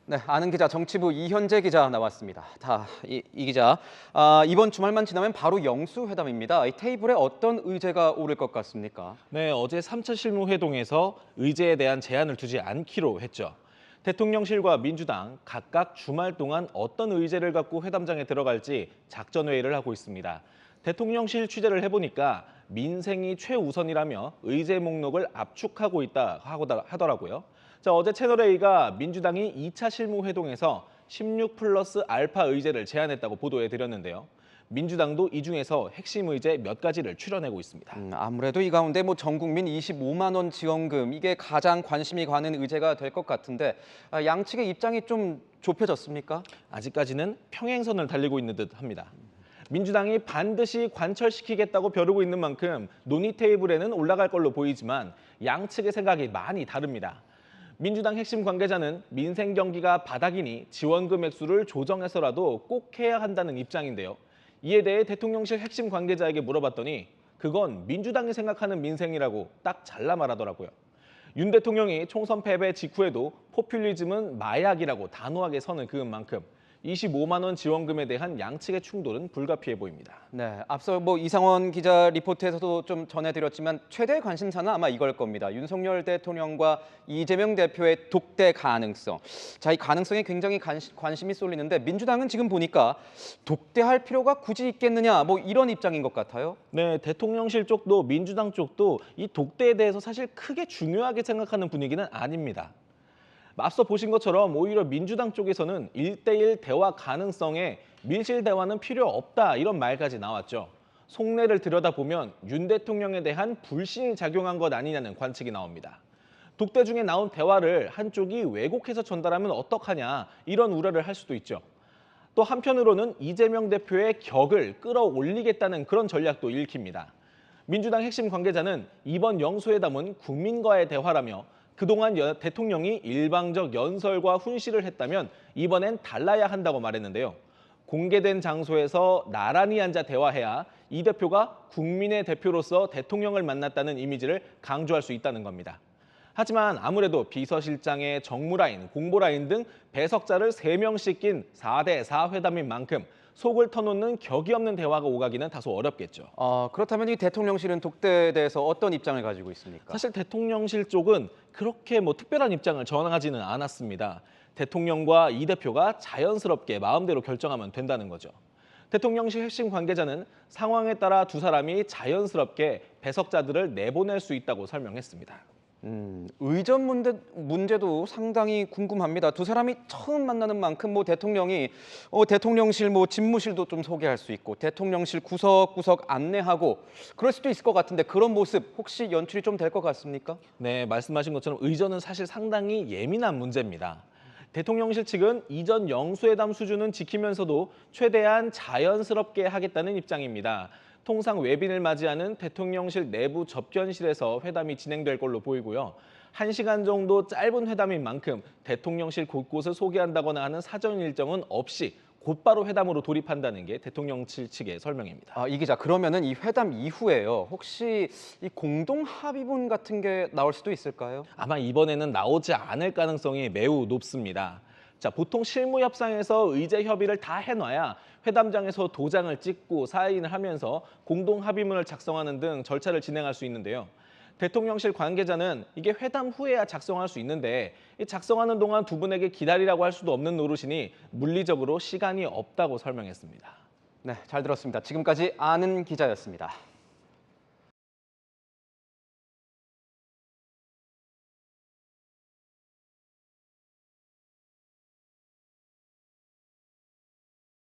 네, 아는 기자 정치부 이현재 기자 나왔습니다. 이 기자, 이번 주말만 지나면 바로 영수회담입니다. 이 테이블에 어떤 의제가 오를 것 같습니까? 네, 어제 3차 실무회동에서 의제에 대한 제한을 두지 않기로 했죠. 대통령실과 민주당 각각 주말 동안 어떤 의제를 갖고 회담장에 들어갈지 작전회의를 하고 있습니다. 대통령실 취재를 해보니까 민생이 최우선이라며 의제 목록을 압축하고 있다 하더라고요. 자, 어제 채널A가 민주당이 2차 실무회동에서 16 플러스 알파 의제를 제안했다고 보도해드렸는데요. 민주당도 이 중에서 핵심 의제 몇 가지를 추려내고 있습니다. 아무래도 이 가운데 전 국민 25만 원 지원금 이게 가장 관심이 가는 의제가 될 것 같은데 양측의 입장이 좀 좁혀졌습니까? 아직까지는 평행선을 달리고 있는 듯합니다. 민주당이 반드시 관철시키겠다고 벼르고 있는 만큼 논의 테이블에는 올라갈 걸로 보이지만 양측의 생각이 많이 다릅니다. 민주당 핵심 관계자는 민생 경기가 바닥이니 지원금 액수를 조정해서라도 꼭 해야 한다는 입장인데요. 이에 대해 대통령실 핵심 관계자에게 물어봤더니 그건 민주당이 생각하는 민생이라고 딱 잘라 말하더라고요. 윤 대통령이 총선 패배 직후에도 포퓰리즘은 마약이라고 단호하게 선을 그은 만큼 25만 원 지원금에 대한 양측의 충돌은 불가피해 보입니다. 네, 앞서 이상원 기자 리포트에서도 좀 전해드렸지만 최대 관심사는 아마 이걸 겁니다. 윤석열 대통령과 이재명 대표의 독대 가능성. 자, 이 가능성에 굉장히 관심이 쏠리는데 민주당은 지금 보니까 독대할 필요가 굳이 있겠느냐 이런 입장인 것 같아요. 네, 대통령실 쪽도 민주당 쪽도 이 독대에 대해서 사실 크게 중요하게 생각하는 분위기는 아닙니다. 앞서 보신 것처럼 오히려 민주당 쪽에서는 1대1 대화 가능성에 밀실 대화는 필요 없다 이런 말까지 나왔죠. 속내를 들여다보면 윤 대통령에 대한 불신이 작용한 것 아니냐는 관측이 나옵니다. 독대 중에 나온 대화를 한쪽이 왜곡해서 전달하면 어떡하냐 이런 우려를 할 수도 있죠. 또 한편으로는 이재명 대표의 격을 끌어올리겠다는 그런 전략도 읽힙니다. 민주당 핵심 관계자는 이번 영수회담은 국민과의 대화라며 그동안 대통령이 일방적 연설과 훈시를 했다면 이번엔 달라야 한다고 말했는데요. 공개된 장소에서 나란히 앉아 대화해야 이 대표가 국민의 대표로서 대통령을 만났다는 이미지를 강조할 수 있다는 겁니다. 하지만 아무래도 비서실장의 정무라인, 공보라인 등 배석자를 3명씩 낀 4대4 회담인 만큼 속을 터놓는 격이 없는 대화가 오가기는 다소 어렵겠죠. 그렇다면 이 대통령실은 독대에 대해서 어떤 입장을 가지고 있습니까? 사실 대통령실 쪽은 그렇게 특별한 입장을 전하지는 않았습니다. 대통령과 이 대표가 자연스럽게 마음대로 결정하면 된다는 거죠. 대통령실 핵심 관계자는 상황에 따라 두 사람이 자연스럽게 배석자들을 내보낼 수 있다고 설명했습니다. 의전 문제도 상당히 궁금합니다. 두 사람이 처음 만나는 만큼 대통령이 대통령실 집무실도 좀 소개할 수 있고 대통령실 구석구석 안내하고 그럴 수도 있을 것 같은데 그런 모습 혹시 연출이 좀 될 것 같습니까? 네, 말씀하신 것처럼 의전은 사실 상당히 예민한 문제입니다. 대통령실 측은 이전 영수회담 수준은 지키면서도 최대한 자연스럽게 하겠다는 입장입니다. 통상 외빈을 맞이하는 대통령실 내부 접견실에서 회담이 진행될 걸로 보이고요. 1시간 정도 짧은 회담인 만큼 대통령실 곳곳을 소개한다거나 하는 사전 일정은 없이 곧바로 회담으로 돌입한다는 게 대통령실 측의 설명입니다. 이 기자, 그러면은 이 회담 이후에요. 혹시 이 공동 합의문 같은 게 나올 수도 있을까요? 아마 이번에는 나오지 않을 가능성이 매우 높습니다. 자, 보통 실무 협상에서 의제 협의를 다 해놔야 회담장에서 도장을 찍고 사인을 하면서 공동 합의문을 작성하는 등 절차를 진행할 수 있는데요. 대통령실 관계자는 이게 회담 후에야 작성할 수 있는데 작성하는 동안 두 분에게 기다리라고 할 수도 없는 노릇이니 물리적으로 시간이 없다고 설명했습니다. 네, 잘 들었습니다. 지금까지 아는 기자였습니다.